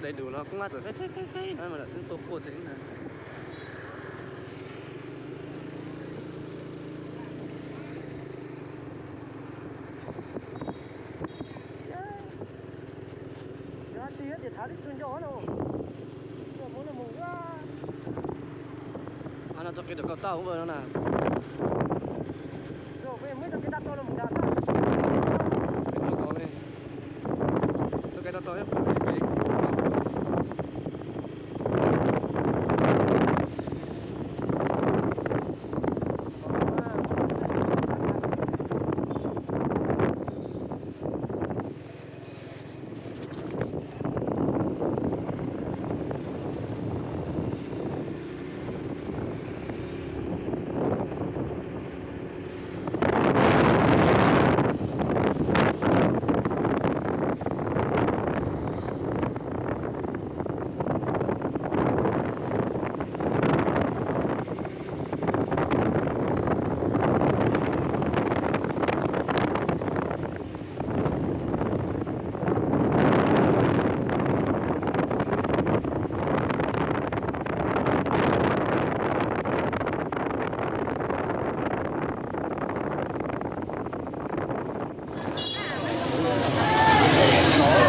đầy đủ nó cũng ngắt rồi phê nói mà là cứ tô cột thế này. Để tháo đi xuống gió đâu. Muốn là mù quá. Nó cho cái được con tao cũng vừa nó nè. Rồi về mới cho cái đắt to là một đắt. Cái to lên. Cho cái to em.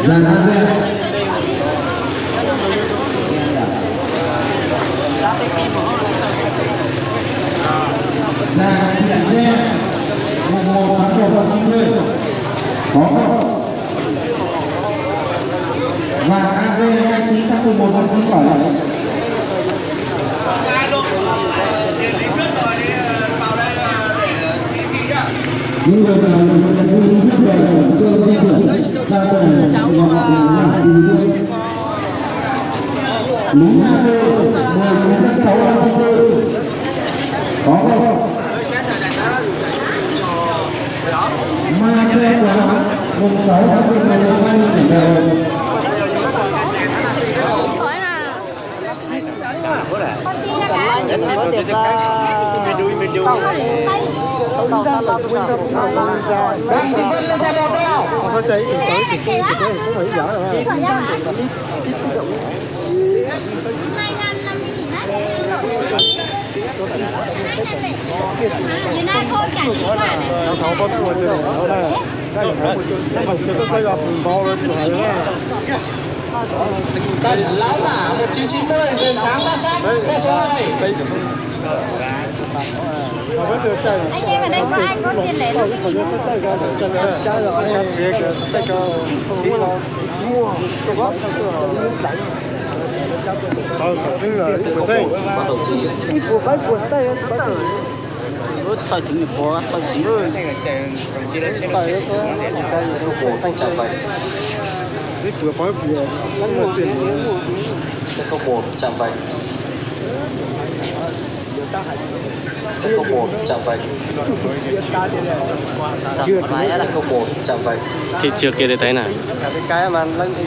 Giang An Giang mùng 1 tháng 1 năm 90 có không? Và AZ 29 tháng 11 năm 9 quả lại. Những người nào là vui nhất về chơi di chuyển ra đây và họ cùng đi đi lính AZ 19 tháng 6 năm 94 có không? Ma xe quá mùng 6 tháng 11 năm 2010 sao chạy tới cũng phải giả rồi. Hiện nay thôi cả sĩ quả này. Thảo có tuổi rồi này. Đây là bao rồi Tần Lão Tả 1990 dừng sáng ra sát xe số 2. Anh em ở đây có ai có tiền để không? Thời kỳ của thời kỳ rồi. Chạm vạch. Xe 01 chạm vạch. Xe 01 chạm vạch. Xe 01 chạm vạch. Thì chưa kia để thấy nè. cái mà lên thì